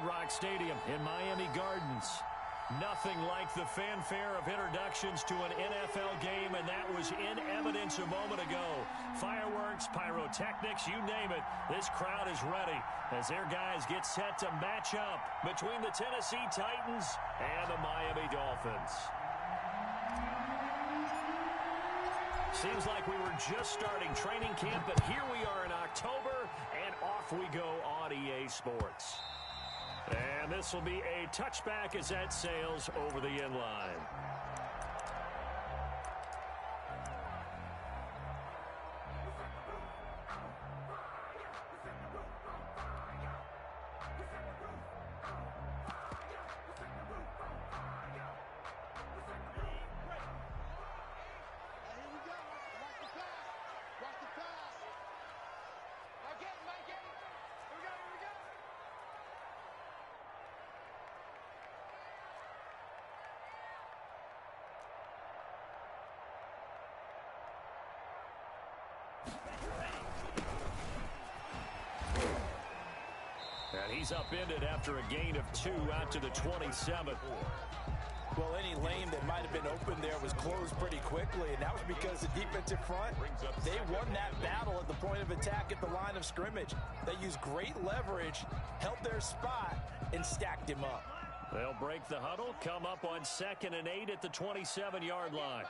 Rock Stadium in Miami Gardens. Nothing like the fanfare of introductions to an NFL game, and that was in evidence a moment ago. Fireworks, pyrotechnics, you name it. This crowd is ready as their guys get set to match up between the Tennessee Titans and the Miami Dolphins. Seems like we were just starting training camp, but here we are in October, and off we go on EA Sports. And this will be a touchback as that sails over the end line. And he's upended after a gain of 2 out to the 27. Well, any lane that might have been open there was closed pretty quickly, and that was because the defensive front, they won that battle at the point of attack at the line of scrimmage. They used great leverage, held their spot, and stacked him up. They'll break the huddle, come up on 2nd and 8 at the 27-yard line.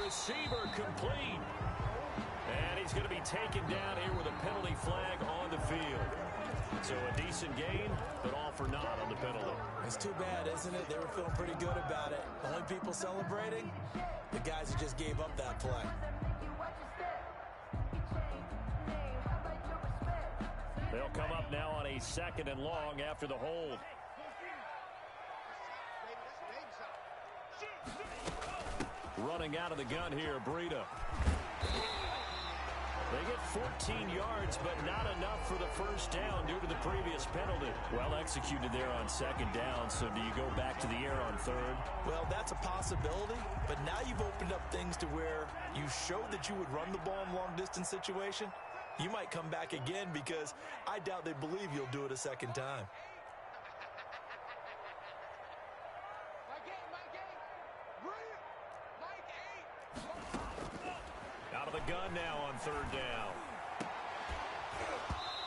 Receiver complete. And he's going to be taken down here with a penalty flag on the field. So a decent gain, but all for naught on the penalty. It's too bad, isn't it? They were feeling pretty good about it. Only people celebrating, the guys who just gave up that play. They'll come up now on a 2nd and long after the hold. Running out of the gun here, Breida. They get 14 yards, but not enough for the first down due to the previous penalty. Well executed there on 2nd down, so do you go back to the air on 3rd? Well, that's a possibility, but now you've opened up things to where you showed that you would run the ball in long-distance situation. You might come back again because I doubt they believe you'll do it a 2nd time. Gun now on 3rd down.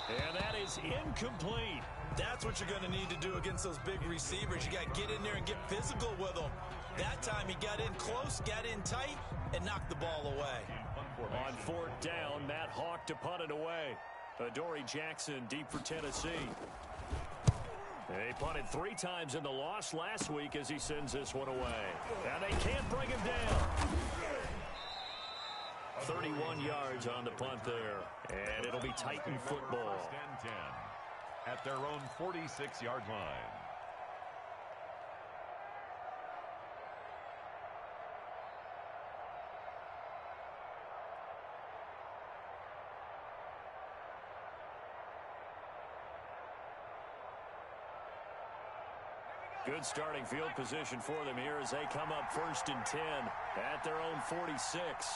And that is incomplete. That's what you're going to need to do against those big receivers. You got to get in there and get physical with them. That time he got in close, got in tight, and knocked the ball away. On 4th down, Matt Hawk to punt it away. Adoree Jackson deep for Tennessee. They punted 3 times in the loss last week as he sends this one away. And they can't bring him down. 31 yards on the punt there, and it'll be Titan football. 10 at their own 46-yard line. Good starting field position for them here as they come up 1st and 10 at their own 46.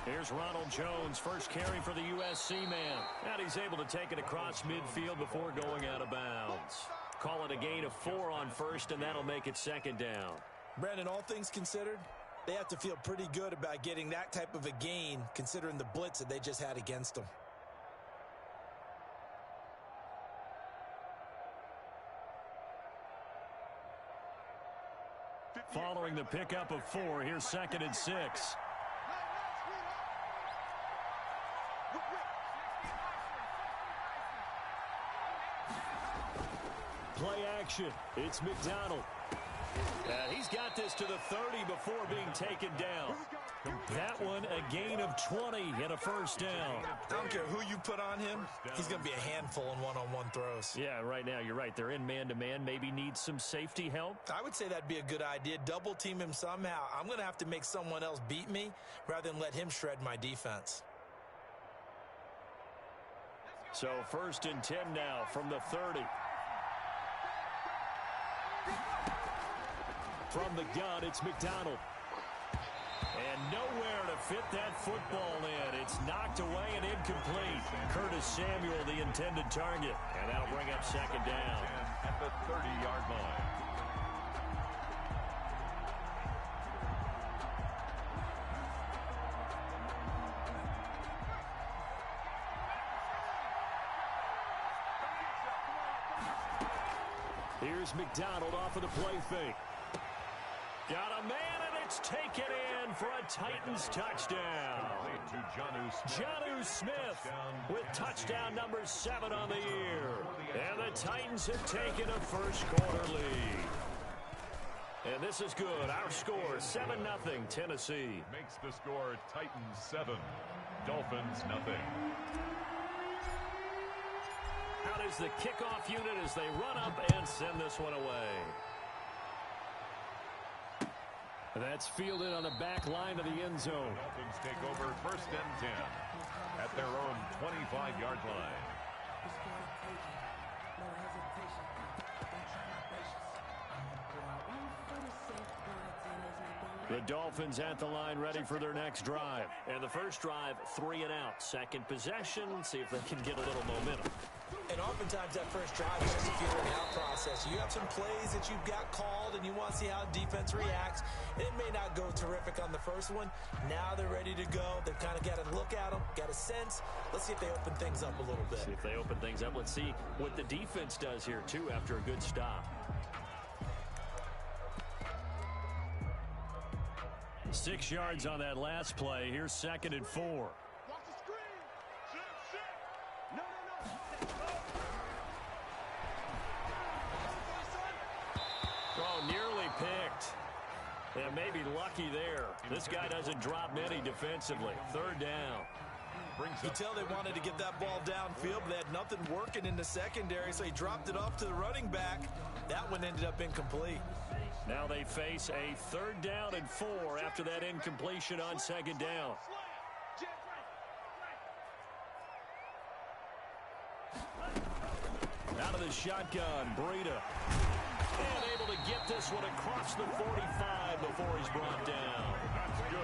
Here's Ronald Jones, first carry for the USC man. And he's able to take it across midfield before going out of bounds. Call it a gain of 4 on 1st, and that'll make it 2nd down. Brandon, all things considered, they have to feel pretty good about getting that type of a gain, considering the blitz that they just had against them. Following the pickup of 4, here's 2nd and 6. Play action. It's McDonald. And he's got this to the 30 before being taken down. That one, a gain of 20 and a first down. I don't care who you put on him. He's going to be a handful in one-on-one throws. Yeah, right now, you're right. They're in man-to-man. Maybe needs some safety help. I would say that'd be a good idea. Double team him somehow. I'm going to have to make someone else beat me rather than let him shred my defense. So 1st and 10 now from the 30. From the gun, it's McDonald. And nowhere to fit that football in. It's knocked away and incomplete. Curtis Samuel, the intended target. And that'll bring up 2nd down. At the 30-yard line. Here's McDonald off of the play fake. Got a man, and it's taken in for a Titans touchdown. Jonnu Smith with touchdown number 7 on the year. And the Titans have taken a first-quarter lead. And this is good. Our score, 7-0, Tennessee. Makes the score Titans 7, Dolphins nothing. Out is the kickoff unit as they run up and send this one away. That's fielded on the back line of the end zone. Dolphins take over 1st and 10 at their own 25-yard line. The Dolphins at the line ready for their next drive. And the first drive, 3 and out. Second possession, see if they can get a little momentum. And oftentimes that first drive is just a figuring out process. You have some plays that you've got called and you want to see how defense reacts. It may not go terrific on the first one. Now they're ready to go. They've kind of got to look at them, got a sense. Let's see if they open things up a little bit. See if they open things up. Let's see what the defense does here, too, after a good stop. 6 yards on that last play. Here's 2nd and 4. Oh, nearly picked. And maybe lucky there. This guy doesn't drop many defensively. 3rd down. You tell they wanted to get that ball downfield, but they had nothing working in the secondary, so he dropped it off to the running back. That one ended up incomplete. Now they face a 3rd down and 4 after that incompletion on 2nd down. Out of the shotgun, Breida. And able to get this one across the 45 before he's brought down.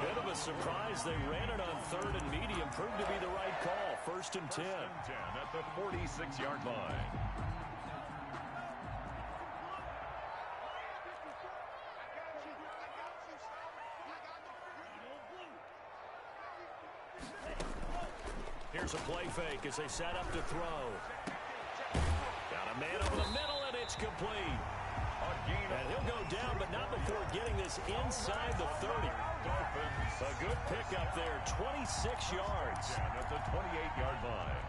Bit of a surprise. They ran it on 3rd and medium. Proved to be the right call. 1st and 10. 10 at the 46-yard line. Here's a play fake as they set up to throw. Got a man over the middle, and it's complete. And he'll go down, but not before getting this inside the 30. A good pickup there, 26 yards. At the 28-yard line.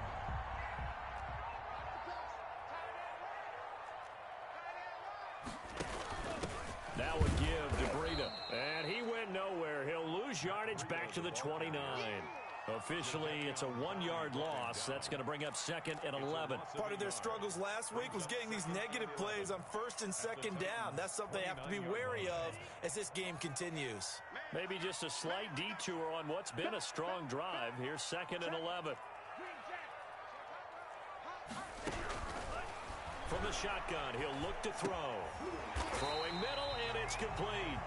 That would give to Breida. And he went nowhere. He'll lose yardage back to the 29. Officially, it's a 1-yard loss. That's going to bring up 2nd and 11. Part of their struggles last week was getting these negative plays on 1st and 2nd down. That's something they have to be wary of as this game continues. Maybe just a slight detour on what's been a strong drive. Here's 2nd and 11. From the shotgun, he'll look to throw. Throwing middle, and it's complete.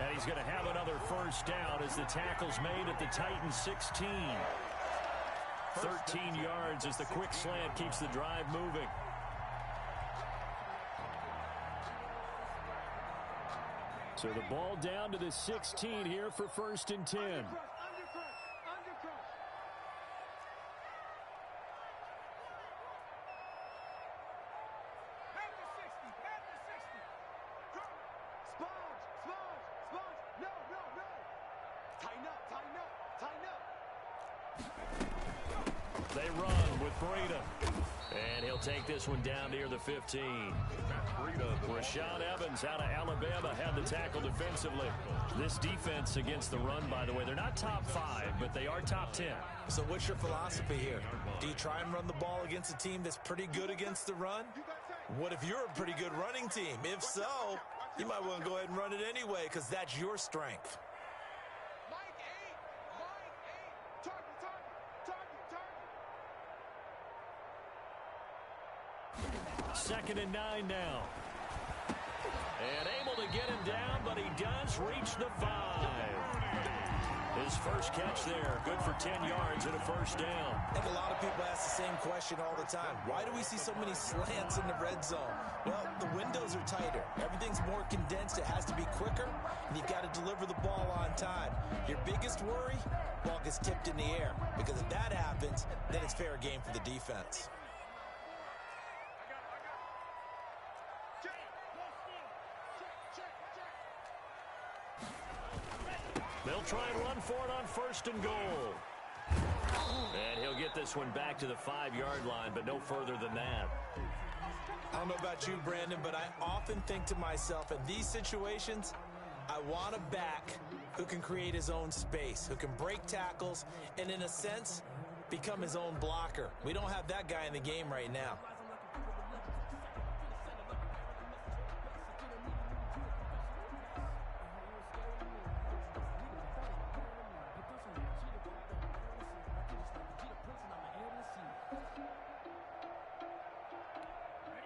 And he's going to have another 1st down as the tackle's made at the Titans 16. 13 yards as the quick slant keeps the drive moving. So the ball down to the 16 here for 1st and 10. They run with Breida. And he'll take this one down near the 15. Rashaan Evans out of Alabama had the tackle defensively. This defense against the run, by the way, they're not top 5, but they are top 10. So what's your philosophy here? Do you try and run the ball against a team that's pretty good against the run? What if you're a pretty good running team? If so, you might want to go ahead and run it anyway because that's your strength. 2nd and 9 now. And able to get him down, but he does reach the 5. His first catch there, good for 10 yards and a first down. I think a lot of people ask the same question all the time. Why do we see so many slants in the red zone? Well, the windows are tighter. Everything's more condensed. It has to be quicker, and you've got to deliver the ball on time. Your biggest worry, ball gets tipped in the air, because if that happens, then it's fair game for the defense. They'll try and run for it on 1st and goal. And he'll get this one back to the 5-yard line, but no further than that. I don't know about you, Brandon, but I often think to myself, in these situations, I want a back who can create his own space, who can break tackles, and in a sense, become his own blocker. We don't have that guy in the game right now.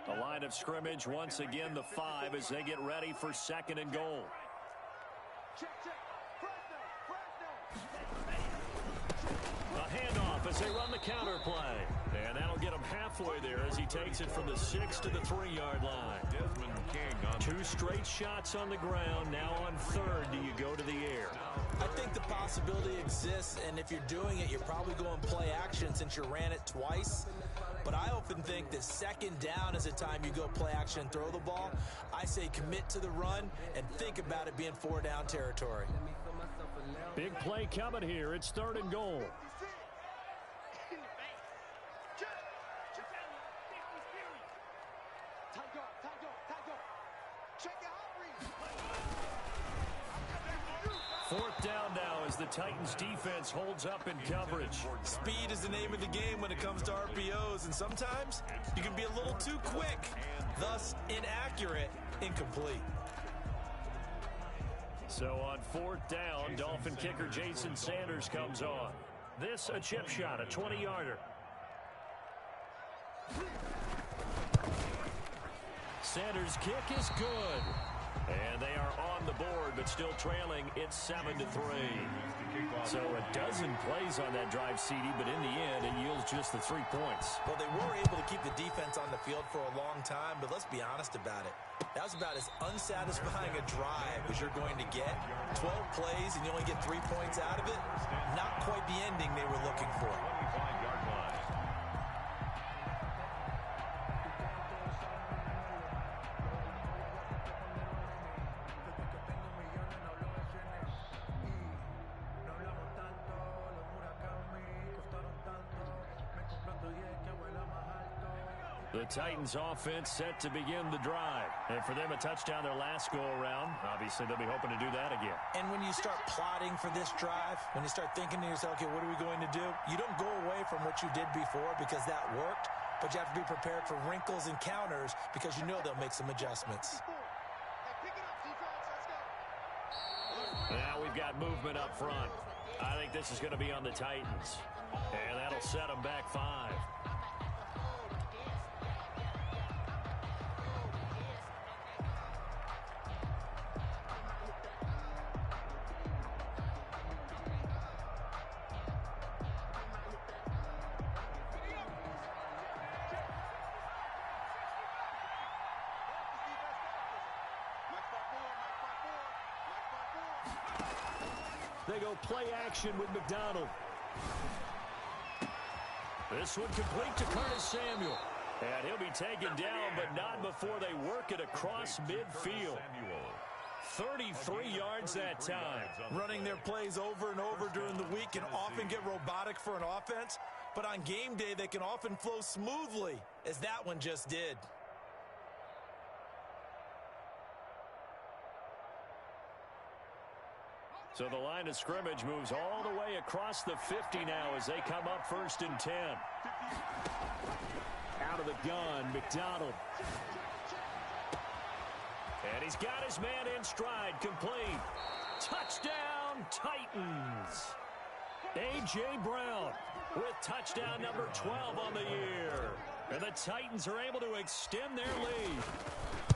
The line of scrimmage, once again, the 5 as they get ready for 2nd and goal. A handoff as they run the counter play. And that'll get him halfway there as he takes it from the 6 to the 3-yard line. Desmond King on 2 straight shots on the ground. Now on 3rd, do you go to the air? I think the possibility exists, and if you're doing it, you're probably going play action since you ran it twice. But I often think that 2nd down is a time you go play action and throw the ball. I say commit to the run and think about it being 4-down territory. Big play coming here. It's 3rd and goal. Fourth down now as the Titans defense holds up in coverage. Speed is the name of the game when it comes to RPOs, and sometimes you can be a little too quick, thus inaccurate, incomplete. So on 4th down, Dolphin kicker Jason Sanders comes on. This a chip shot, a 20-yarder. Sanders' kick is good. And they are on the board, but still trailing. It's 7-3. So a dozen plays on that drive, CD, but in the end, it yields just the 3 points. Well, they were able to keep the defense on the field for a long time, but let's be honest about it. That was about as unsatisfying a drive as you're going to get. 12 plays, and you only get 3 points out of it. Not quite the ending they were looking for. 25-yard line. The Titans offense set to begin the drive. And for them, a touchdown their last go-around. Obviously, they'll be hoping to do that again. And when you start plotting for this drive, when you start thinking to yourself, okay, what are we going to do? You don't go away from what you did before because that worked, but you have to be prepared for wrinkles and counters because you know they'll make some adjustments. Now we've got movement up front. I think this is going to be on the Titans. And that'll set them back 5. They go play action with McDonald. This one complete to Curtis Samuel. And he'll be taken down, but not before they work it across midfield. 33 yards that time. Running their plays over and over during the week can often get robotic for an offense, but on game day they can often flow smoothly, as that one just did. So the line of scrimmage moves all the way across the 50 now as they come up 1st and 10. Out of the gun, McDonald. And he's got his man in stride, complete. Touchdown, Titans. A.J. Brown with touchdown number 12 on the year. And the Titans are able to extend their lead.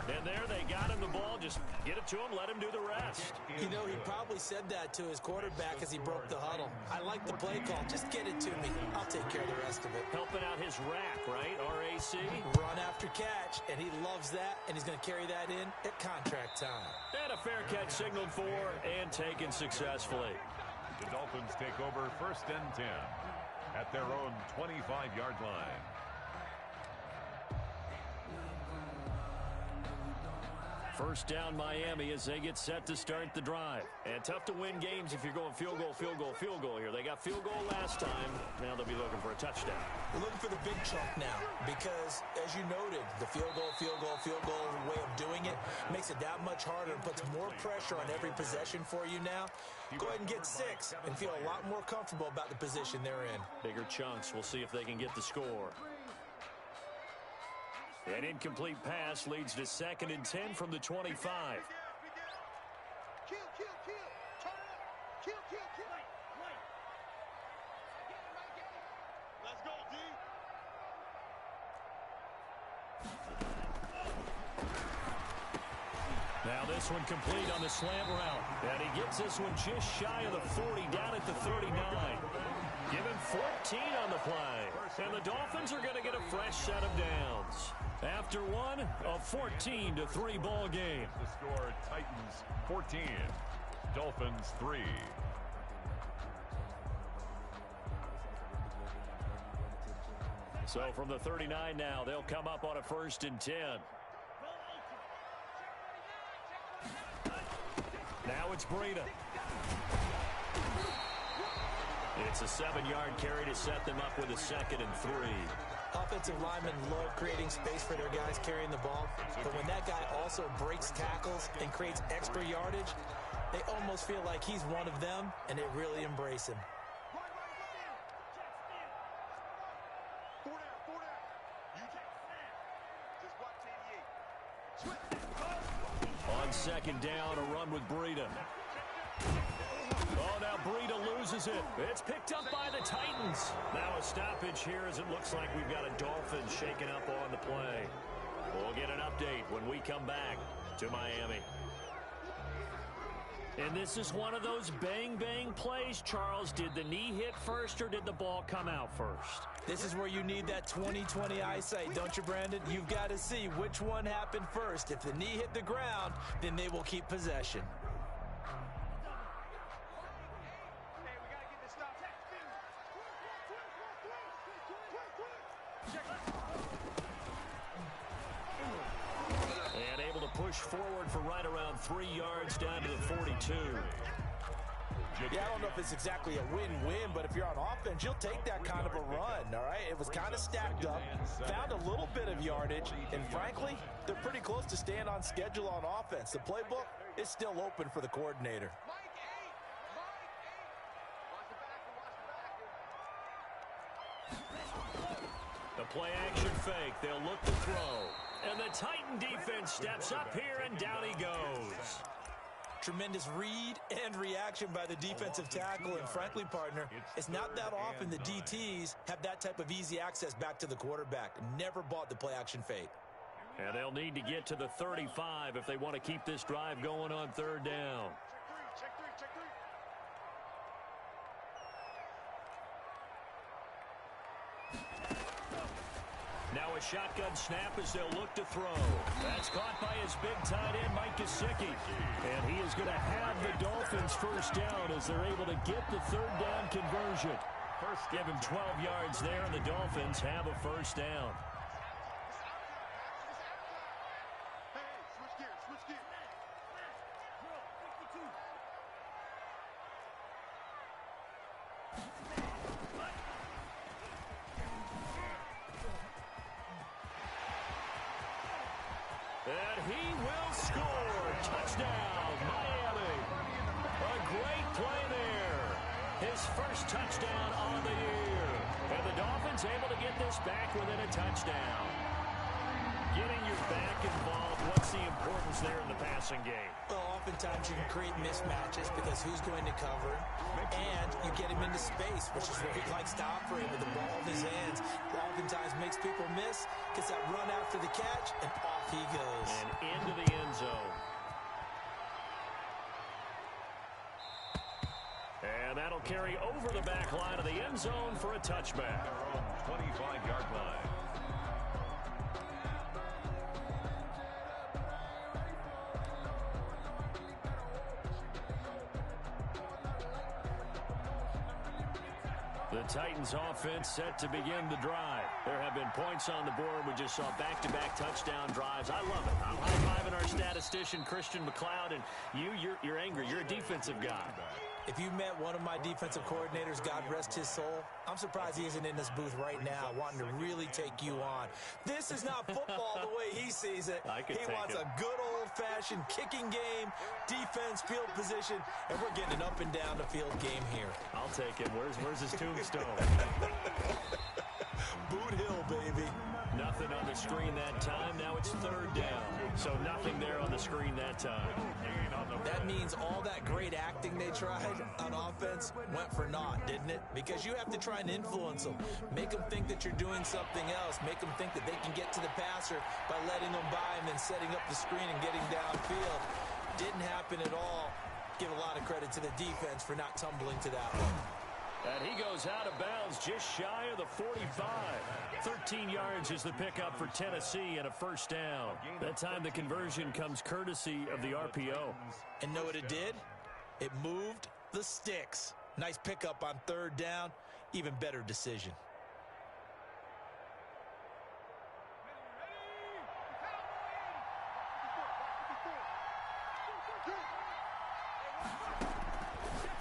And there they got him the ball. Just get it to him, let him do the rest. You know, he probably said that to his quarterback as he broke the huddle. I like the play call. Just get it to me. I'll take care of the rest of it. Helping out his rack, right? RAC. Run after catch, and he loves that, and he's going to carry that in at contract time. And a fair catch signaled for and taken successfully. The Dolphins take over 1st and 10 at their own 25-yard line. First down Miami as they get set to start the drive. And tough to win games if you're going field goal, field goal, field goal here. They got field goal last time. Now they'll be looking for a touchdown. We're looking for the big chunk now because, as you noted, the field goal way of doing it makes it that much harder and puts more pressure on every possession for you now. Go ahead and get 6 and feel a lot more comfortable about the position they're in. Bigger chunks. We'll see if they can get the score. An incomplete pass leads to 2nd and 10 from the 25. Let's go, D. Now this one complete on the slant route. And he gets this one just shy of the 40, down at the 39. Give him 14 on the play. And the Dolphins are going to get a fresh set of downs. After one, a 14-3 ball game. The score, Titans 14, Dolphins 3. So from the 39 now, they'll come up on a 1st and 10. Now it's Breida. It's a 7-yard carry to set them up with a 2nd and 3. Offensive linemen love creating space for their guys carrying the ball, but when that guy also breaks tackles and creates extra yardage, they almost feel like he's one of them, and they really embrace him. On 2nd down, a run with Breida. Oh, now Breida loses it. It's picked up by the Titans. Now a stoppage here as it looks like we've got a Dolphins shaking up on the play. We'll get an update when we come back to Miami. And this is one of those bang-bang plays, Charles. Did the knee hit first or did the ball come out first? This is where you need that 20/20 eyesight, don't you, Brandon? You've got to see which one happened first. If the knee hit the ground, then they will keep possession. And able to push forward for right around 3 yards down to the 42. Yeah, I don't know if it's exactly a win-win, but if you're on offense, you'll take that kind of a run, all right? It was kind of stacked up, found a little bit of yardage, and frankly, they're pretty close to staying on schedule on offense. The playbook is still open for the coordinator. The play-action fake. They'll look to throw. And the Titan defense steps up here, and down he goes. Tremendous read and reaction by the defensive tackle, and frankly, partner, it's not that often the DTs have that type of easy access back to the quarterback. Never bought the play-action fake. And they'll need to get to the 35 if they want to keep this drive going on 3rd down. Now a shotgun snap as they'll look to throw. That's caught by his big tight end, Mike Gesicki. And he is going to have the Dolphins 1st down as they're able to get the 3rd down conversion. Give him 12 yards there, and the Dolphins have a 1st down. And he will score. Touchdown, Miami. A great play there. His first touchdown on the year. And the Dolphins able to get this back within a touchdown. Getting your back involved, what's the importance there in the passing game? Well, oftentimes you can create mismatches because who's going to cover, and you get him into space, which is where he likes to operate with the ball in his hands. Oftentimes makes people miss, gets that run after the catch, and off he goes. And into the end zone. And that'll carry over the back line of the end zone for a touchback. Their own 25-yard line. The Titans offense set to begin the drive. There have been points on the board. We just saw back-to-back touchdown drives. I love it. I'm high-fiving our statistician, Christian McLeod, and you're angry. You're a defensive guy. If you met one of my defensive coordinators, God rest his soul, I'm surprised he isn't in this booth right now wanting to really take you on. This is not football the way he sees it. He wants a good old-fashioned kicking game, defense, field position, and we're getting an up and down the field game here. I'll take it. Where's his tombstone? Boot Hill, baby. Nothing on the screen that time. Now it's third down. So nothing there on the screen that time. That means all that great acting they tried on offense went for naught, didn't it? Because you have to try and influence them. Make them think that you're doing something else. Make them think that they can get to the passer by letting them by and then setting up the screen and getting downfield. Didn't happen at all. Give a lot of credit to the defense for not tumbling to that one. And he goes out of bounds just shy of the 45. 13 yards is the pickup for Tennessee and a first down. That time the conversion comes courtesy of the RPO. And know what it did? It moved the sticks. Nice pickup on third down. Even better decision.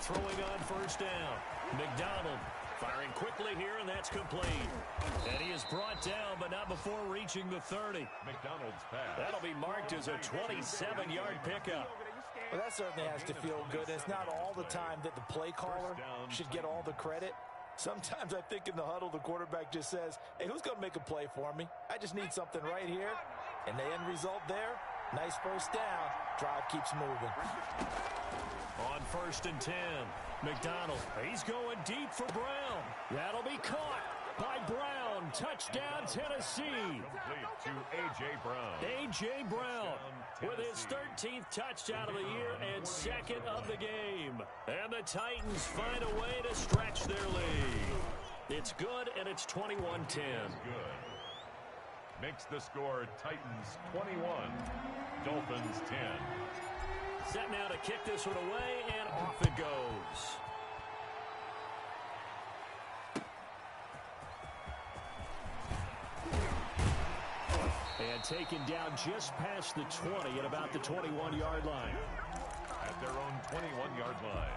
Throwing on first down. McDonald firing quickly here, and that's complete. And he is brought down, but not before reaching the 30. McDonald's pass. That'll be marked as a 27-yard pickup. Well, that certainly has to feel good. It's not all the time that the play caller should get all the credit. Sometimes I think in the huddle, the quarterback just says, hey, who's going to make a play for me? I just need something right here. And the end result there, nice first down. Drive keeps moving. On first and 10, McDonald, he's going deep for Brown. That'll be caught by Brown. Touchdown, Tennessee. Complete to A.J. Brown. A.J. Brown with his 13th touchdown of the year and second of the game. And the Titans find a way to stretch their lead. It's good, and it's 21-10. Good. Makes the score Titans 21, Dolphins 10. Set now to kick this one away, and off it goes. And taken down just past the 20 at about the 21-yard line. At their own 21-yard line.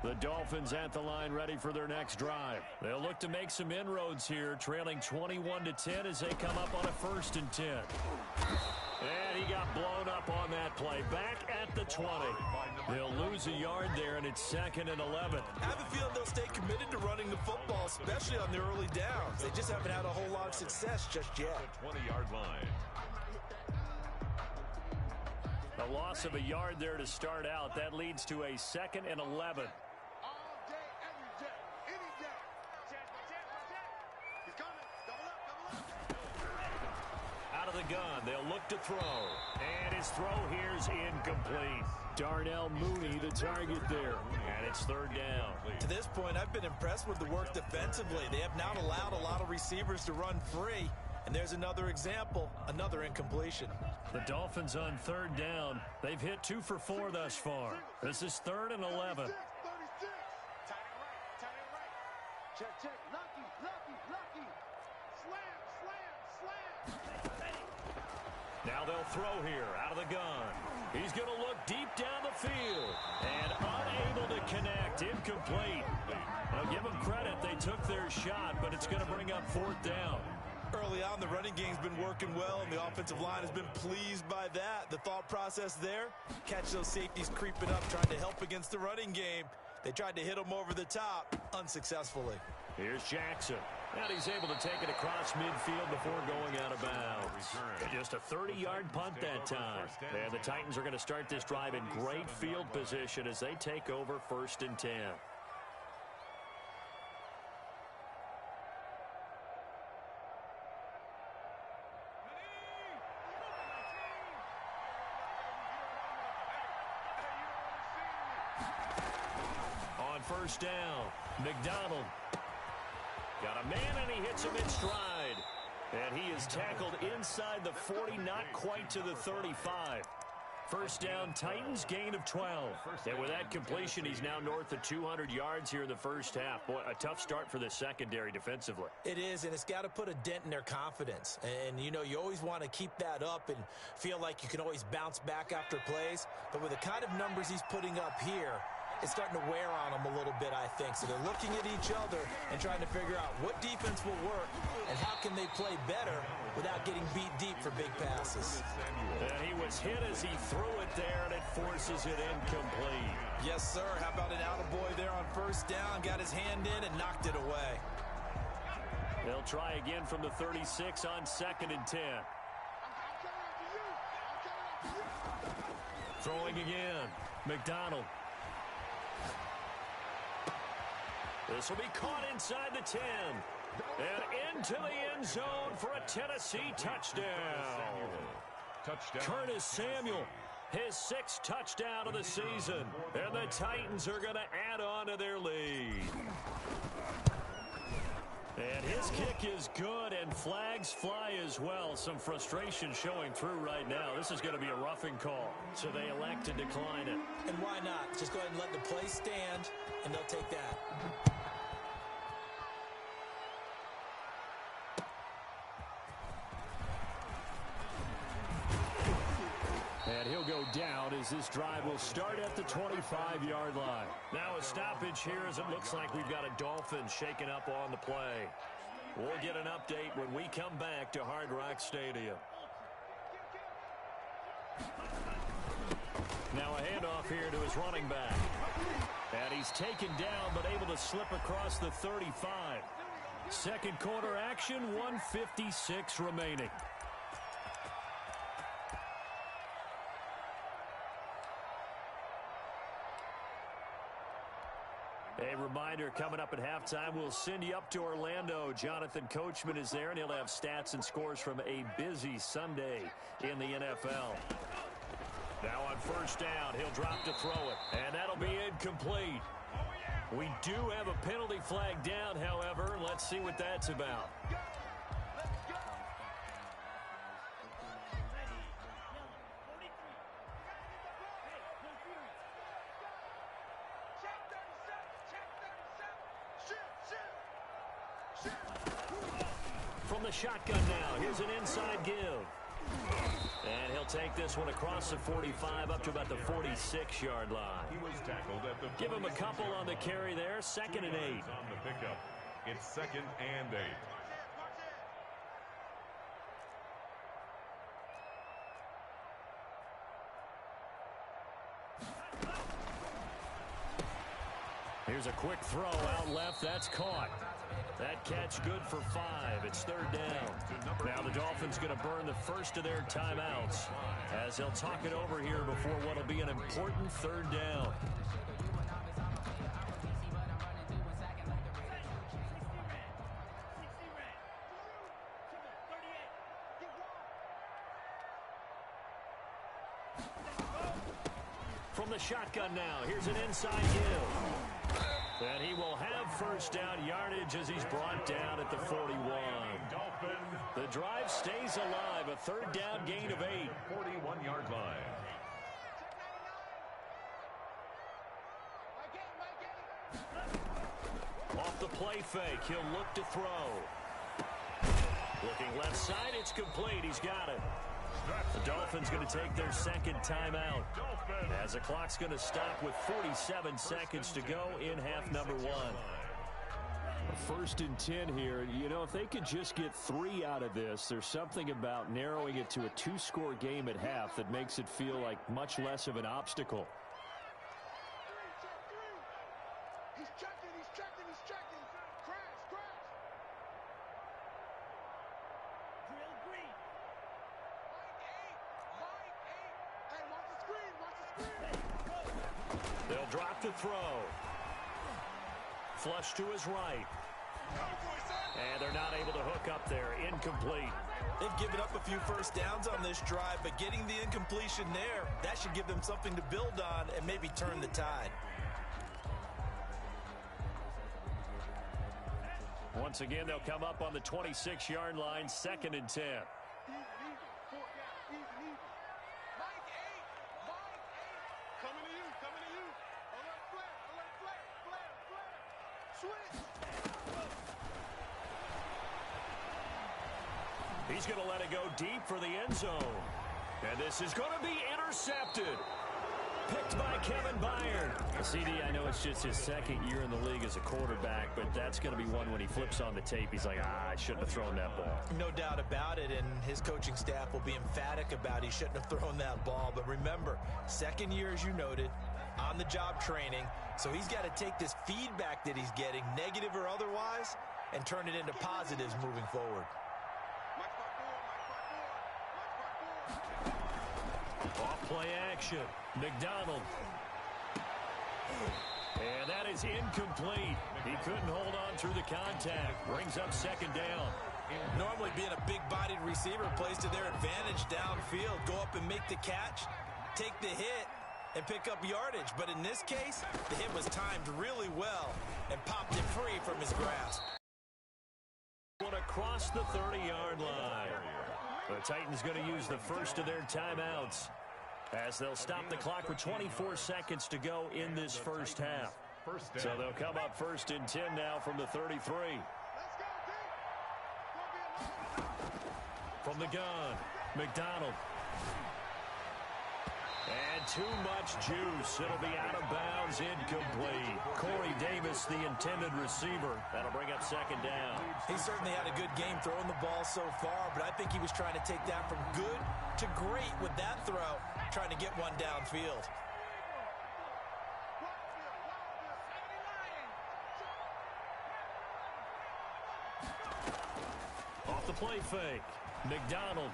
The Dolphins at the line ready for their next drive. They'll look to make some inroads here, trailing 21-10 as they come up on a first and 10. And he got blown up on that play. Back at the 20. They'll lose a yard there, and it's second and 11. I have a feeling they'll stay committed to running the football, especially on their early downs. They just haven't had a whole lot of success just yet. The 20-yard line. A loss of a yard there to start out. That leads to a second and 11. Out of the gun, they'll look to throw. And his throw here's incomplete. Darnell Mooney, the target there. And it's third down. To this point, I've been impressed with the work defensively. They have not allowed a lot of receivers to run free. And there's another example, another incompletion. The Dolphins on third down. They've hit 2 for 4 thus far. This is third and 11. Check, check. Lucky. Slam. Now they'll throw here out of the gun. He's going to look deep down the field. And unable to connect. Incomplete. I'll give them credit. They took their shot, but it's going to bring up fourth down. Early on, the running game's been working well, and the offensive line has been pleased by that. The thought process there, catch those safeties creeping up, trying to help against the running game. They tried to hit him over the top, unsuccessfully. Here's Jackson. And he's able to take it across midfield before going out of bounds. Just a 30-yard punt that time. And the Titans are going to start this drive in great field position as they take over 1st and 10. On 1st down, McDonald. Got a man, and he hits him in stride. And he is tackled inside the 40, not quite to the 35. 1st down, Titans, gain of 12. And with that completion, he's now north of 200 yards here in the 1st half. Boy, a tough start for the secondary defensively. It is, and it's got to put a dent in their confidence. And, you know, you always want to keep that up and feel like you can always bounce back after plays. But with the kind of numbers he's putting up here, it's starting to wear on them a little bit, I think. So they're looking at each other and trying to figure out what defense will work and how can they play better without getting beat deep for big passes. And he was hit as he threw it there, and it forces it incomplete. Yes, sir. How about an attaboy there on 1st down? Got his hand in and knocked it away. They'll try again from the 36 on 2nd and 10. Throwing again. McDonald. This will be caught inside the 10. And into the end zone for a Tennessee touchdown. Curtis Samuel, his 6th touchdown of the season. And the Titans are going to add on to their lead. And his kick is good, and flags fly as well. Some frustration showing through right now. This is going to be a roughing call, so they elect to decline it. And why not? Just go ahead and let the play stand, and they'll take that. And he'll go down as this drive will start at the 25-yard line. Now a stoppage here as it looks like we've got a Dolphins shaking up on the play. We'll get an update when we come back to Hard Rock Stadium. Now a handoff here to his running back. And he's taken down but able to slip across the 35. Second quarter action, 1:56 remaining. A reminder, coming up at halftime, we'll send you up to Orlando. Jonathan Coachman is there, and he'll have stats and scores from a busy Sunday in the NFL. Now on 1st down, he'll drop to throw it, and that'll be incomplete. We do have a penalty flag down, however. Let's see what that's about. From the shotgun now, here's an inside give. And he'll take this one across the 45 up to about the 46-yard line. He was tackled at the Give him a couple on the carry there, 2nd and 8. On the pickup, it's 2nd and 8. Here's a quick throw out left. That's caught. That catch good for 5. It's 3rd down. Now the Dolphins going to burn the first of their timeouts as they'll talk it over here before what will be an important 3rd down. From the shotgun now, here's an inside give. And he will have 1st down yardage as he's brought down at the 41. The drive stays alive, a 3rd down gain of 8. 41-yard line. Off the play fake, he'll look to throw. Looking left side, it's complete. He's got it. The Dolphins going to take their 2nd timeout as the clock's going to stop with 47 seconds to go in half number 1. First and 10 here. You know, if they could just get 3 out of this, there's something about narrowing it to a 2-score game at half that makes it feel like much less of an obstacle. He's checking. Crash. Drill green. Mike 8. Hey, watch the screen. They'll drop the throw. Flush to his right. And they're not able to hook up there. Incomplete. They've given up a few first downs on this drive, but getting the incompletion there, that should give them something to build on and maybe turn the tide. Once again, they'll come up on the 26-yard line, 2nd and 10. Even. Mike 8. Coming to you. Alert flare. Switch. He's going to let it go deep for the end zone. And this is going to be intercepted. Picked by Kevin Byard. CD, I know it's just his 2nd year in the league as a quarterback, but that's going to be one when he flips on the tape. He's like, I shouldn't have thrown that ball. No doubt about it, and his coaching staff will be emphatic about he shouldn't have thrown that ball. But remember, 2nd year, as you noted, on-the-job training, so he's got to take this feedback that he's getting, negative or otherwise, and turn it into positives moving forward. Off play action. McDonald. And that is incomplete. He couldn't hold on through the contact. Brings up 2nd down. Normally being a big-bodied receiver plays to their advantage downfield. Go up and make the catch, take the hit, and pick up yardage. But in this case, the hit was timed really well and popped it free from his grasp. Across the 30-yard line. The Titans going to use the first of their timeouts as they'll stop the clock with 24 seconds to go in this first half. So they'll come up 1st and 10 now from the 33. From the gun, McDonald. And too much juice. It'll be out of bounds, incomplete. Corey Davis, the intended receiver. That'll bring up 2nd down. He certainly had a good game throwing the ball so far, but I think he was trying to take that from good to great with that throw, trying to get one downfield. Off the play fake. McDonald.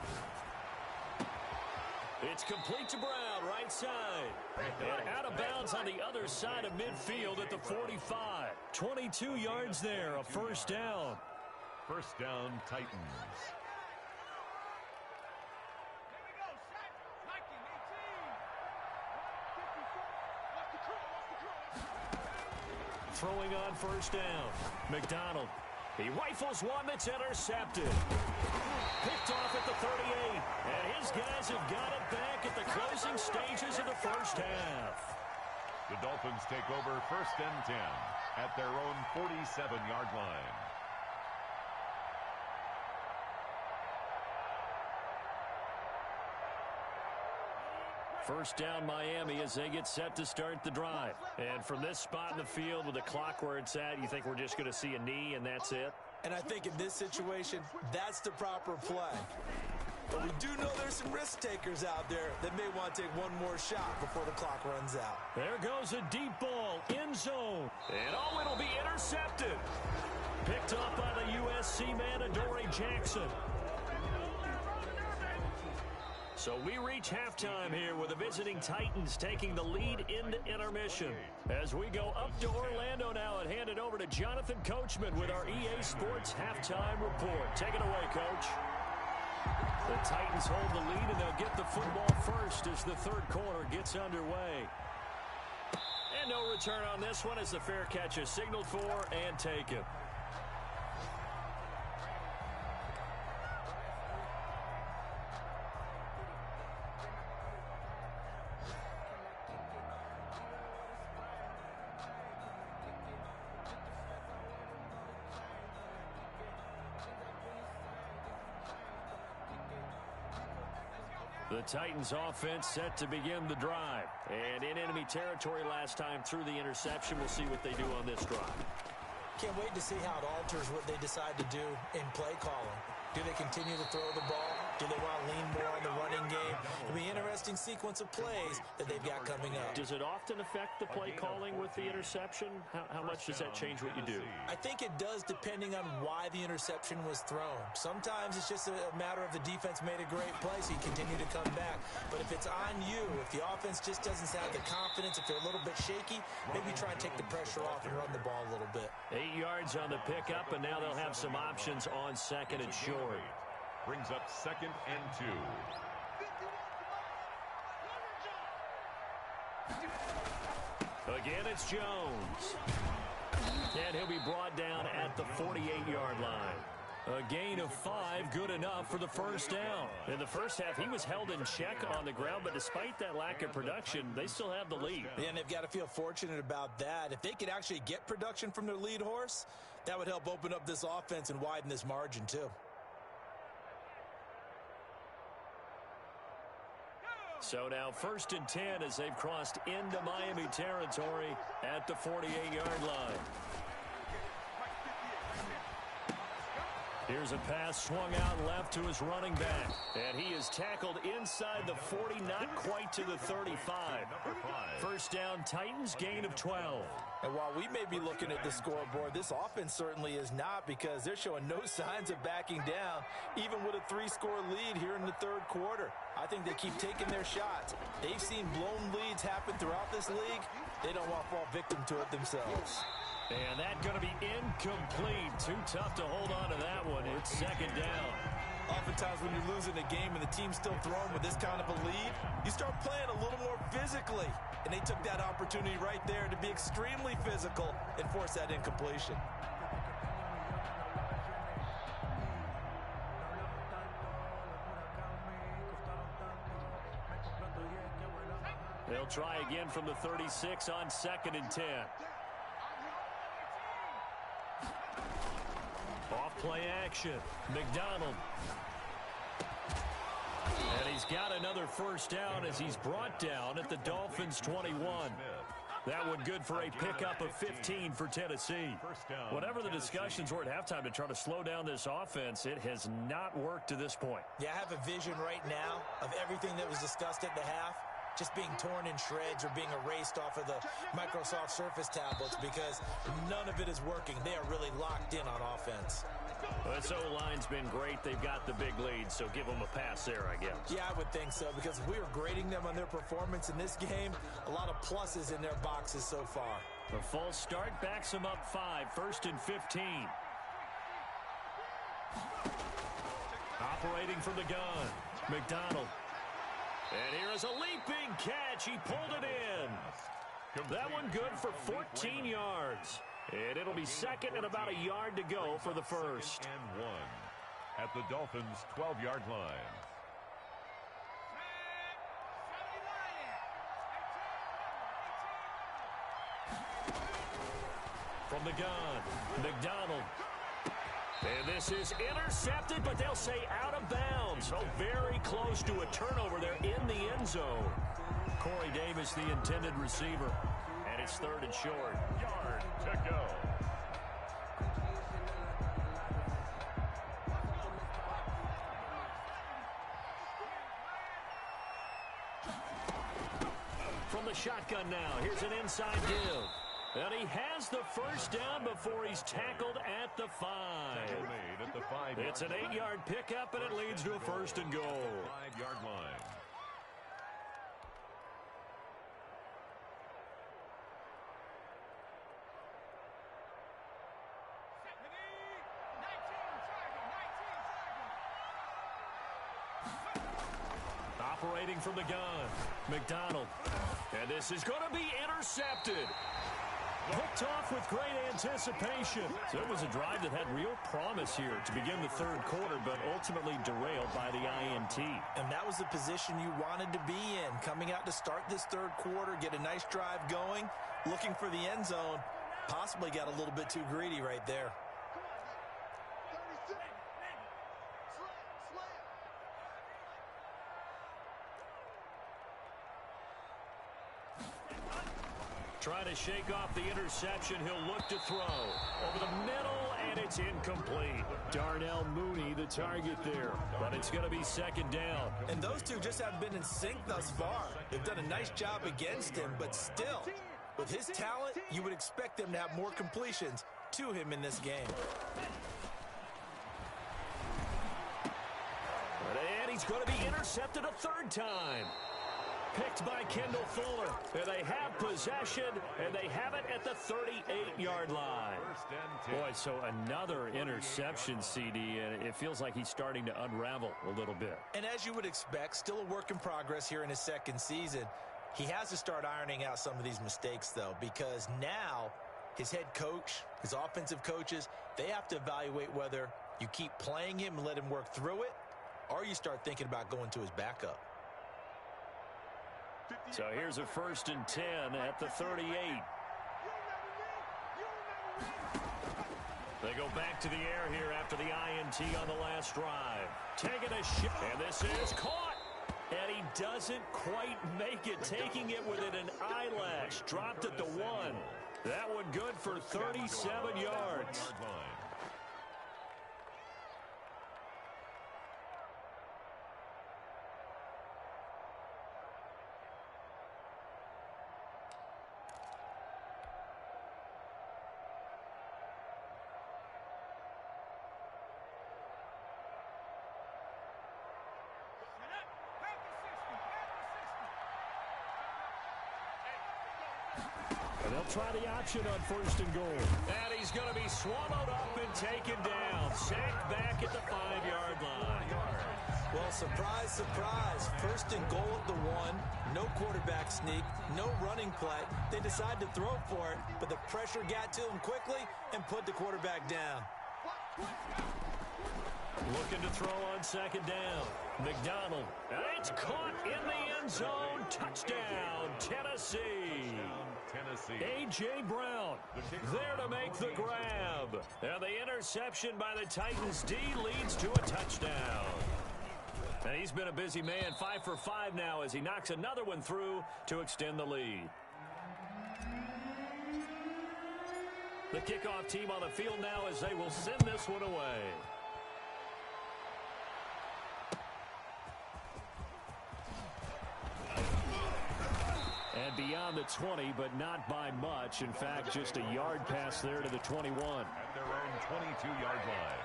It's complete to Brown, right side. And out of bounds on the other side of midfield at the 45. 22 yards there, a 1st down. 1st down, Titans. Throwing on 1st down. McDonald. He rifles one that's intercepted. Picked off at the 38. And his guys have got it back at the closing stages of the first half. The Dolphins take over 1st and 10 at their own 47-yard line. First down Miami as they get set to start the drive. And from this spot in the field with the clock where it's at, you think we're just going to see a knee and that's it? And I think in this situation, that's the proper play. But we do know there's some risk takers out there that may want to take one more shot before the clock runs out. There goes a deep ball, end zone. And it'll be intercepted. Picked up by the USC man, Adoree Jackson. So we reach halftime here with the visiting Titans taking the lead into intermission. As we go up to Orlando now and hand it over to Jonathan Coachman with our EA Sports Halftime Report. Take it away, Coach. The Titans hold the lead, and they'll get the football first as the 3rd quarter gets underway. And no return on this one as the fair catch is signaled for and taken. The Titans offense set to begin the drive. And in enemy territory last time through the interception. We'll see what they do on this drive. Can't wait to see how it alters what they decide to do in play calling. Do they continue to throw the ball? Do they want to lean more on the running game? It'll be an interesting sequence of plays that they've got coming up. Does it often affect the play calling with the interception? How much does that change what you do? I think it does depending on why the interception was thrown. Sometimes it's just a matter of the defense made a great play, so you continue to come back. But if it's on you, if the offense just doesn't have the confidence, if they're a little bit shaky, maybe try and take the pressure off and run the ball a little bit. 8 yards on the pickup, and now they'll have some options on second and short. Brings up 2nd and 2. Again, it's Jones. And he'll be brought down at the 48-yard line. A gain of 5, good enough for the first down. In the first half, he was held in check on the ground, but despite that lack of production, they still have the lead. Yeah, and they've got to feel fortunate about that. If they could actually get production from their lead horse, that would help open up this offense and widen this margin, too. So now 1st and 10 as they've crossed into Miami territory at the 48-yard line. Here's a pass swung out left to his running back. And he is tackled inside the 40, not quite to the 35. First down, Titans, gain of 12. And while we may be looking at the scoreboard, this offense certainly is not, because they're showing no signs of backing down, even with a 3-score lead here in the third quarter. I think they keep taking their shots. They've seen blown leads happen throughout this league. They don't want to fall victim to it themselves. And that's going to be incomplete. Too tough to hold on to that one. It's second down. Oftentimes when you're losing a game and the team's still throwing with this kind of a lead, you start playing a little more physically. And they took that opportunity right there to be extremely physical and force that incompletion. They'll try again from the 36 on 2nd and 10. Off play action. McDonald. And he's got another first down as he's brought down at the Dolphins' 21. That one good for a pickup of 15 for Tennessee. Whatever the discussions were at halftime to try to slow down this offense, it has not worked to this point. Yeah, I have a vision right now of everything that was discussed at the half just being torn in shreds or being erased off of the Microsoft Surface tablets, because none of it is working. They are really locked in on offense. Well, this O-line's been great. They've got the big lead, so give them a pass there, I guess. Yeah, I would think so, because if we were grading them on their performance in this game, a lot of pluses in their boxes so far. The false start backs them up 5, 1st and 15. Operating from the gun, McDonald. And here is a leaping catch. He pulled it in. That one good for 14 yards. And it'll be second and about a yard to go for the first. And 1 at the Dolphins' 12-yard line. From the gun, McDonald. And this is intercepted, but they'll say out of bounds. So very close to a turnover there in the end zone. Corey Davis, the intended receiver. And it's 3rd and short. Yard to go. From the shotgun now, here's an inside give. And he has the first down before he's tackled at the 5. Made at the 5-yard It's an 8-yard pickup, and it leads to a 1st and goal. 5-yard line. Operating from the gun, McDonald. And this is going to be intercepted. Picked off with great anticipation. So it was a drive that had real promise here to begin the third quarter, but ultimately derailed by the INT. And that was the position you wanted to be in. Coming out to start this third quarter, get a nice drive going, looking for the end zone. Possibly got a little bit too greedy right there. Trying to shake off the interception. He'll look to throw. Over the middle, and it's incomplete. Darnell Mooney, the target there. But it's going to be second down. And those two just haven't been in sync thus far. They've done a nice job against him, but still, with his talent, you would expect them to have more completions to him in this game. And he's going to be intercepted a third time. Picked by Kendall Fuller. And they have possession, and they have it at the 38-yard line. Boy, so another interception, CD, and it feels like he's starting to unravel a little bit. And as you would expect, still a work in progress here in his second season. He has to start ironing out some of these mistakes, though, because now his head coach, his offensive coaches, they have to evaluate whether you keep playing him and let him work through it, or you start thinking about going to his backup. So here's a 1st and 10 at the 38. They go back to the air here after the INT on the last drive. Taking a shot, and this is caught. And he doesn't quite make it, taking it within an eyelash. Dropped at the 1. That one good for 37 yards. And they'll try the option on 1st and goal. And he's going to be swallowed up and taken down. Sacked back at the 5-yard line. Well, surprise, surprise. 1st and goal at the 1. No quarterback sneak. No running play. They decide to throw for it, but the pressure got to him quickly and put the quarterback down. Looking to throw on 2nd down. McDonald. And it's caught in the end zone. Touchdown, Tennessee. A.J. Brown there to make the grab. And the interception by the Titans D leads to a touchdown. And he's been a busy man, 5 for 5 now as he knocks another one through to extend the lead. The kickoff team on the field now as they will send this one away. And beyond the 20, but not by much. In fact, just a yard pass there to the 21. At their own 22-yard line.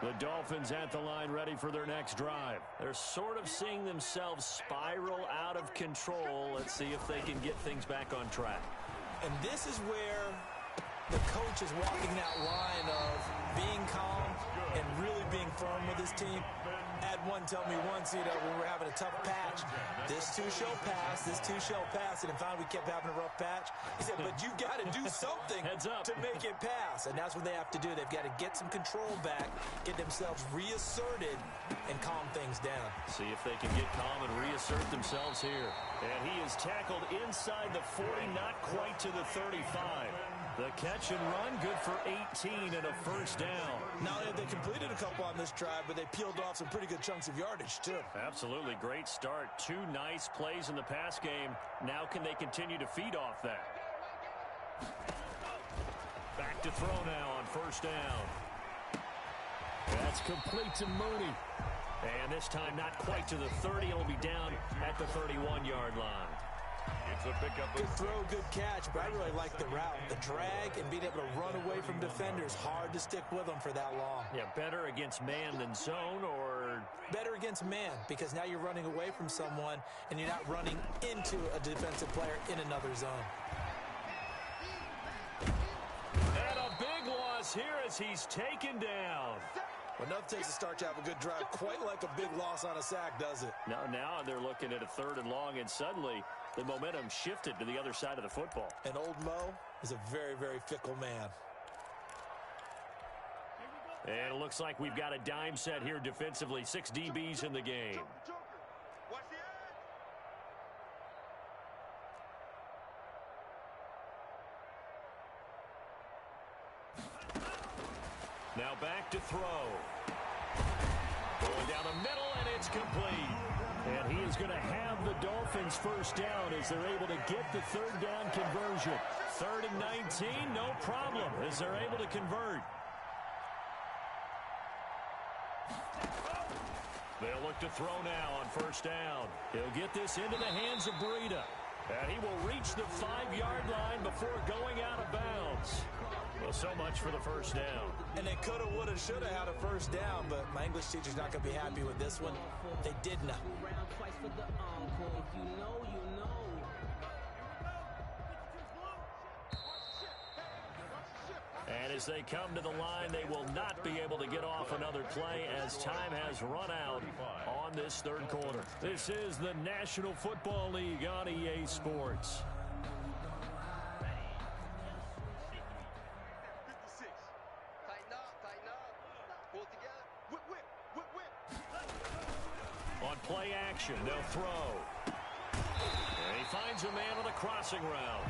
The Dolphins at the line ready for their next drive. They're sort of seeing themselves spiral out of control. Let's see if they can get things back on track. And this is where the coach is walking that line of being calm and really being firm with his team. Had one tell me once, when we're having a tough patch, this too shall pass, this too shall pass. And finally we kept having a rough patch. He said, but you've got to do something to make it pass. And that's what they have to do. They've got to get some control back, get themselves reasserted, and calm things down. See if they can get calm and reassert themselves here. And he is tackled inside the 40, not quite to the 35. The catch and run, good for 18 and a 1st down. Not only have they completed a couple on this drive, but they peeled off some pretty good chunks of yardage, too. Absolutely great start. 2 nice plays in the pass game. Now can they continue to feed off that? Back to throw now on 1st down. That's complete to Mooney. And this time not quite to the 30. It'll be down at the 31-yard line. It's a pickup. Good throw, good catch, but I really like the route. The drag and being able to run away from defenders, hard to stick with them for that long. Yeah, better against man than zone, or? Better against man, because now you're running away from someone and you're not running into a defensive player in another zone. And a big loss here as he's taken down. Well, nothing takes a start to have a good drive, quite like a big loss on a sack, does it? Now they're looking at a 3rd and long, and suddenly the momentum shifted to the other side of the football. And old Mo is a very, very fickle man. And it looks like we've got a dime set here defensively. 6 DBs in the game. Watch the edge. Now back to throw. Going down the middle, and it's complete. And he is going to have the Dolphins first down as they're able to get the third down conversion. 3rd and 19, no problem as they're able to convert. They'll look to throw now on first down. He'll get this into the hands of Breida. And he will reach the 5-yard line before going out of bounds. Well, so much for the first down. And they coulda, woulda, shoulda had a first down, but my English teacher's not going to be happy with this one. They did not. And as they come to the line, they will not be able to get off another play as time has run out on this third quarter. This is the National Football League on EA Sports. 56. Tighten up. Pull together. Whip. On play action, they'll throw. And he finds a man on the crossing route.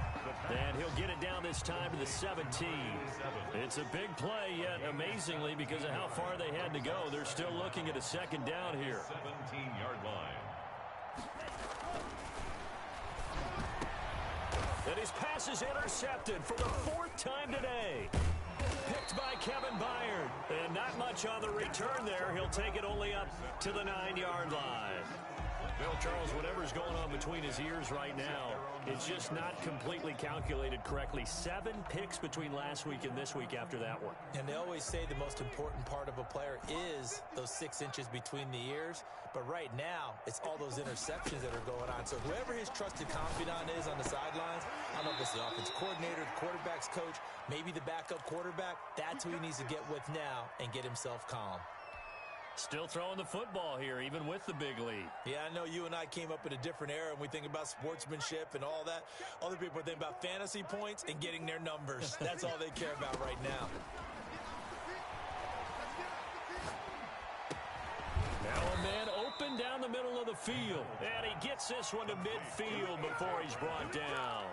And he'll get it down this time to the 17. It's a big play, yet amazingly, because of how far they had to go, they're still looking at a second down here. 17-yard line. And his pass is intercepted for the 4th time today. Picked by Kevin Byard. And not much on the return there. He'll take it only up to the 9-yard line. Bill Charles, whatever's going on between his ears right now, it's just not completely calculated correctly. 7 picks between last week and this week after that one. And they always say the most important part of a player is those 6 inches between the ears. But right now, it's all those interceptions that are going on. So whoever his trusted confidant is on the sidelines, I don't know if it's the offensive coordinator, the quarterback's coach, maybe the backup quarterback, that's who he needs to get with now and get himself calm. Still throwing the football here, even with the big lead. Yeah, I know you and I came up in a different era, and we think about sportsmanship and all that. Other people think about fantasy points and getting their numbers. That's all they care about right now. Now a man open down the middle of the field. And he gets this one to midfield before he's brought down.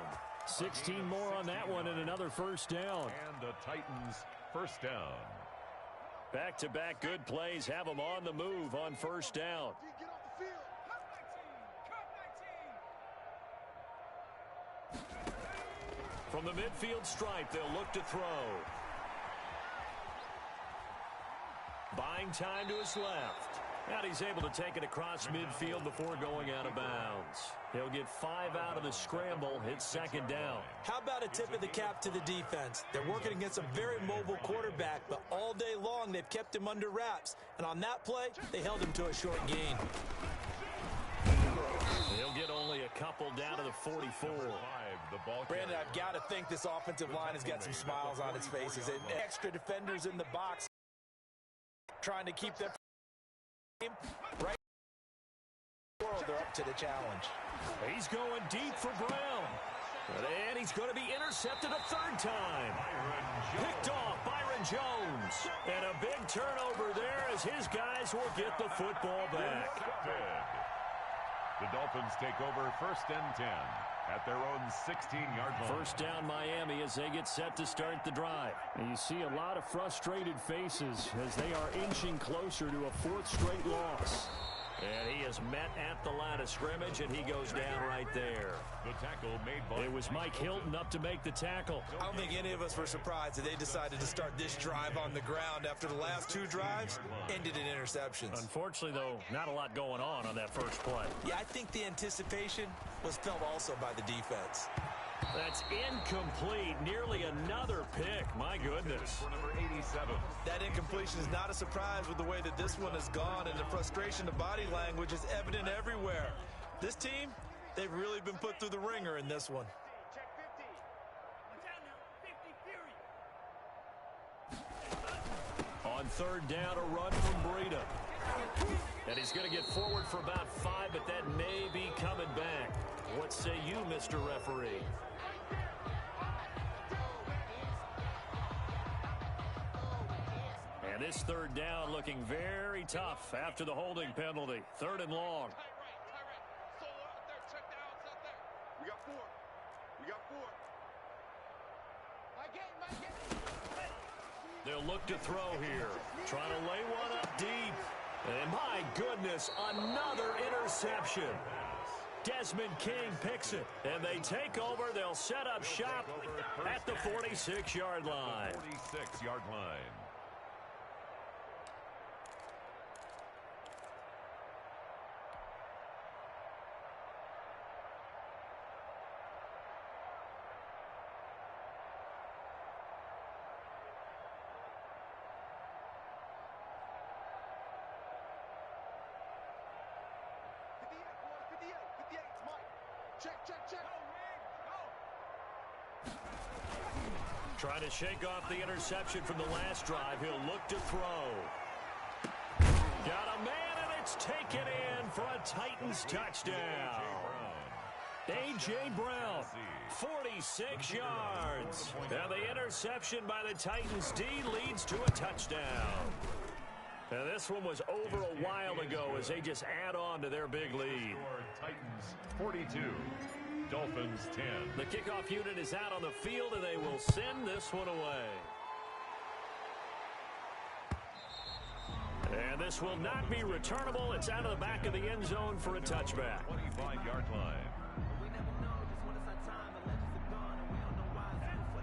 16 more on that one and another first down. And the Titans first down. Back-to-back good plays have them on the move on first down. Get off the field. From the midfield stripe, they'll look to throw. Buying time to his left. And he's able to take it across midfield before going out of bounds. He'll get 5 out of the scramble. It's second down. How about a tip of the cap to the defense? They're working against a very mobile quarterback, but all day long they've kept him under wraps. And on that play, they held him to a short gain. He'll get only a couple down to the 44. Brandon, I've got to think this offensive line has got some smiles on its faces. And extra defenders in the box trying to keep them right. They're up to the challenge. He's going deep for Brown. And he's going to be intercepted a 3rd time. Picked off Byron Jones. And a big turnover there as his guys will get the football back. The Dolphins take over 1st and 10 at their own 16-yard line. First down Miami as they get set to start the drive. And you see a lot of frustrated faces as they are inching closer to a 4th straight loss. And he is met at the line of scrimmage, and he goes down right there. The tackle made by... It was Mike Hilton up to make the tackle. I don't think any of us were surprised that they decided to start this drive on the ground after the last 2 drives ended in interceptions. Unfortunately, though, not a lot going on that first play. Yeah, I think the anticipation was felt also by the defense. That's incomplete. Nearly another pick. My goodness. For number 87. That incompletion is not a surprise with the way that this one has gone, and the frustration of body language is evident everywhere. This team, they've really been put through the ringer in this one. Check 50. On 3rd down, a run from Breida. And he's going to get forward for about 5, but that may be coming back. What say you, Mr. Referee? And this 3rd down looking very tough after the holding penalty. 3rd and long. Solo out there. Check the outs out there. We got 4. They'll look to throw here. Trying to lay one up deep. And my goodness, another interception. Desmond King picks it, and they take over. They'll set up shop at the 46-yard line. 46-yard line. Trying to shake off the interception from the last drive. He'll look to throw. Got a man, and it's taken in for a Titans touchdown. A.J. Brown, 46 yards. And the interception by the Titans D leads to a touchdown. And this one was over a while ago as they just add on to their big lead. Titans 42. Dolphins 10. The kickoff unit is out on the field, and they will send this one away. And this will not be returnable. It's out of the back of the end zone for a touchback. 25-yard line.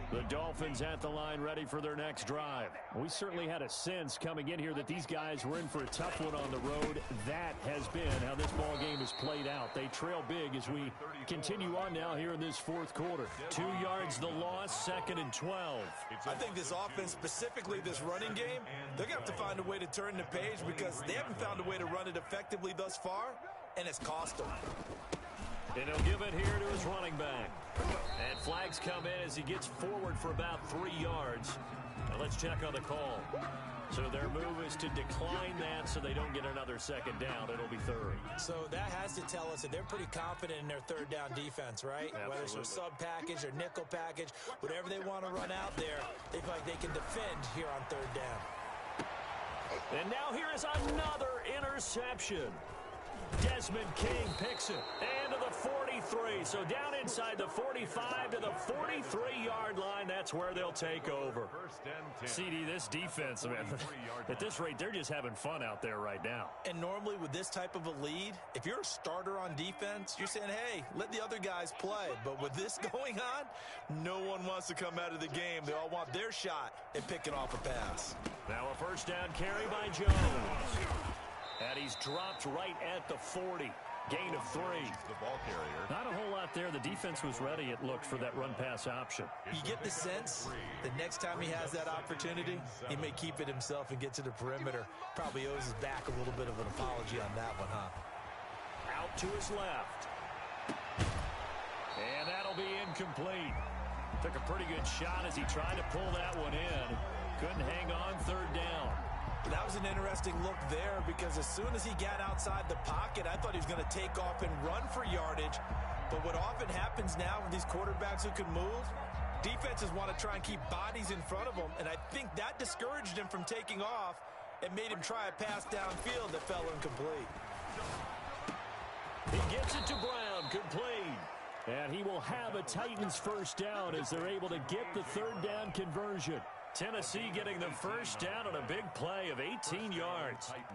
The Dolphins at the line, ready for their next drive. We certainly had a sense coming in here that these guys were in for a tough one on the road. That has been how this ball game has played out. They trail big as we continue on now here in this fourth quarter. 2 yards the loss, 2nd and 12. I think this offense, specifically this running game, they're going to have to find a way to turn the page because they haven't found a way to run it effectively thus far, and it's cost them. And he'll give it here to his running back. And flags come in as he gets forward for about 3 yards. Now let's check on the call. So their move is to decline that so they don't get another second down. It'll be third. So that has to tell us that they're pretty confident in their third down defense, right? Absolutely. Whether it's a sub package or nickel package, whatever they want to run out there, they feel like they can defend here on third down. And now here is another interception. Desmond King picks it. And to the 43. So down inside the 45 to the 43-yard line. That's where they'll take over. CD, this defense, man, at this rate, they're just having fun out there right now. And normally with this type of a lead, if you're a starter on defense, you're saying, hey, let the other guys play. But with this going on, no one wants to come out of the game. They all want their shot at picking off a pass. Now a first down carry by Jones. And he's dropped right at the 40. Gain of 3. The ball carrier. Not a whole lot there. The defense was ready, it looked, for that run-pass option. You get the sense that next time he has that opportunity, he may keep it himself and get to the perimeter. Probably owes his back a little bit of an apology on that one, huh? Out to his left. And that'll be incomplete. Took a pretty good shot as he tried to pull that one in. Couldn't hang on third down. That was an interesting look there because as soon as he got outside the pocket, I thought he was going to take off and run for yardage. But what often happens now with these quarterbacks who can move, defenses want to try and keep bodies in front of them, and I think that discouraged him from taking off and made him try a pass downfield that fell incomplete. He gets it to Brown, complete. And he will have a Titans first down as they're able to get the third down conversion. Tennessee getting the first down on a big play of 18 yards. Titans.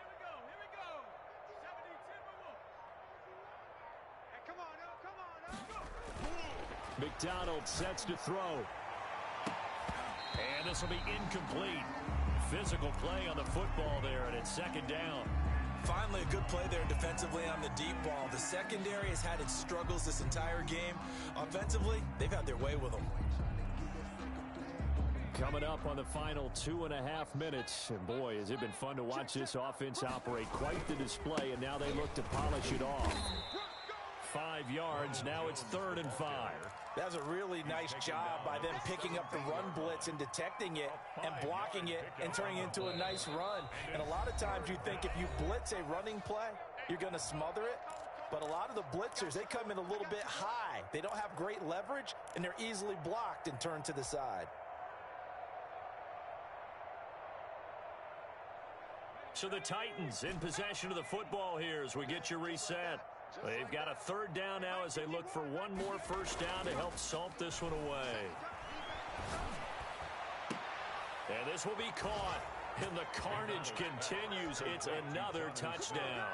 Here we go. 70-10. Hey, come on, go. McDonald sets to throw. And this will be incomplete. Physical play on the football there, and it's second down. Finally, a good play there defensively on the deep ball. The secondary has had its struggles this entire game. Offensively, they've had their way with them. Coming up on the final 2.5 minutes. And boy, has it been fun to watch this offense operate. Quite the display, and now they look to polish it off. 5 yards, now it's 3rd and 5. That was a really nice job by them picking up the run blitz and detecting it and blocking it and turning it into a nice run. And a lot of times you think if you blitz a running play, you're going to smother it. But a lot of the blitzers, they come in a little bit high. They don't have great leverage, and they're easily blocked and turned to the side. So the Titans in possession of the football here as we get you reset. They've got a third down now as they look for one more first down to help salt this one away. And this will be caught. And the carnage continues. It's another touchdown.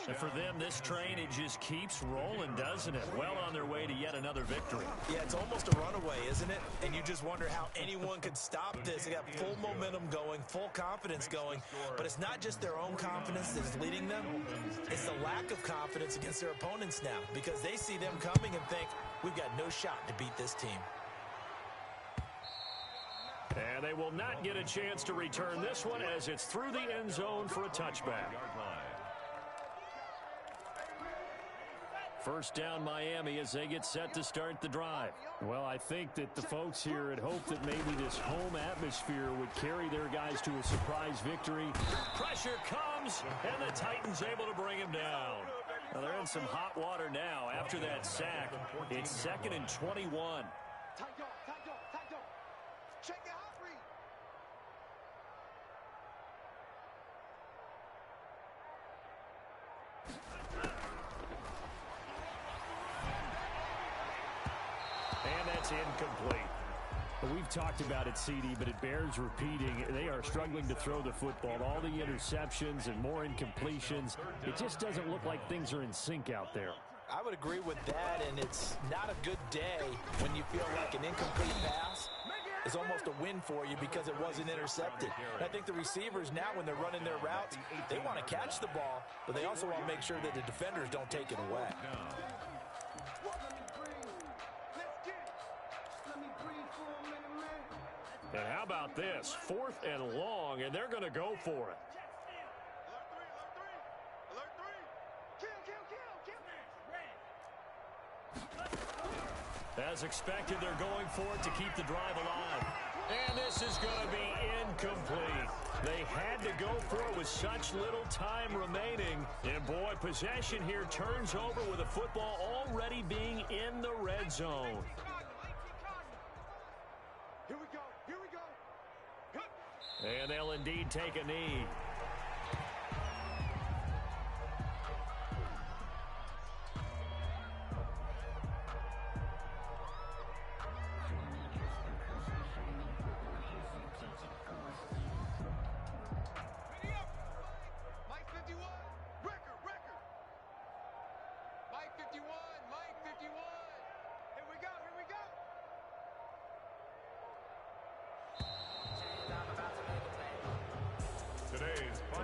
And for them, this train, it just keeps rolling, doesn't it? Well on their way to yet another victory. Yeah, it's almost a runaway, isn't it? And you just wonder how anyone could stop this. They got full momentum going, full confidence going. But it's not just their own confidence that's leading them. It's the lack of confidence against their opponents now, because they see them coming and think, we've got no shot to beat this team. And they will not get a chance to return this one as it's through the end zone for a touchback. First down Miami as they get set to start the drive. Well, I think that the folks here had hoped that maybe this home atmosphere would carry their guys to a surprise victory. Pressure comes, and the Titans able to bring him down. Well, they're in some hot water now after that sack. It's 2nd and 21. Incomplete. We've talked about it, CD, but it bears repeating. They are struggling to throw the football. All the interceptions and more incompletions. It just doesn't look like things are in sync out there. I would agree with that, and it's not a good day when you feel like an incomplete pass is almost a win for you because it wasn't intercepted. And I think the receivers now, when they're running their routes, they want to catch the ball, but they also want to make sure that the defenders don't take it away. And how about this? 4th and long, and they're going to go for it. As expected, they're going for it to keep the drive alive. And this is going to be incomplete. They had to go for it with such little time remaining. And, boy, possession here turns over with the football already being in the red zone. And they'll indeed take a knee. Mike 51, record. Mike 51, Mike 51. Here we go.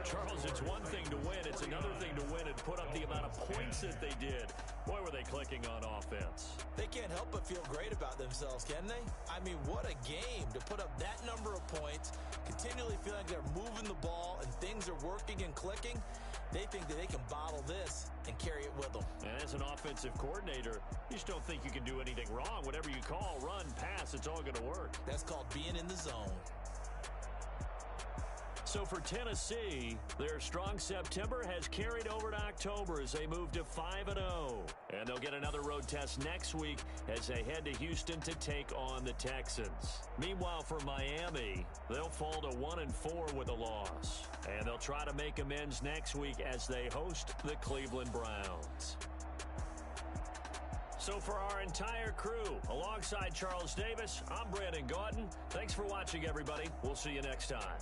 Charles, it's one thing to win. It's another thing to win and put up the amount of points that they did. Boy, were they clicking on offense. They can't help but feel great about themselves, can they? I mean, what a game to put up that number of points, continually feel like they're moving the ball and things are working and clicking. They think that they can bottle this and carry it with them. And as an offensive coordinator, you just don't think you can do anything wrong. Whatever you call, run, pass, it's all going to work. That's called being in the zone. So for Tennessee, their strong September has carried over to October as they move to 5-0. And they'll get another road test next week as they head to Houston to take on the Texans. Meanwhile, for Miami, they'll fall to 1-4 with a loss. And they'll try to make amends next week as they host the Cleveland Browns. So for our entire crew, alongside Charles Davis, I'm Brandon Gaudin. Thanks for watching, everybody. We'll see you next time.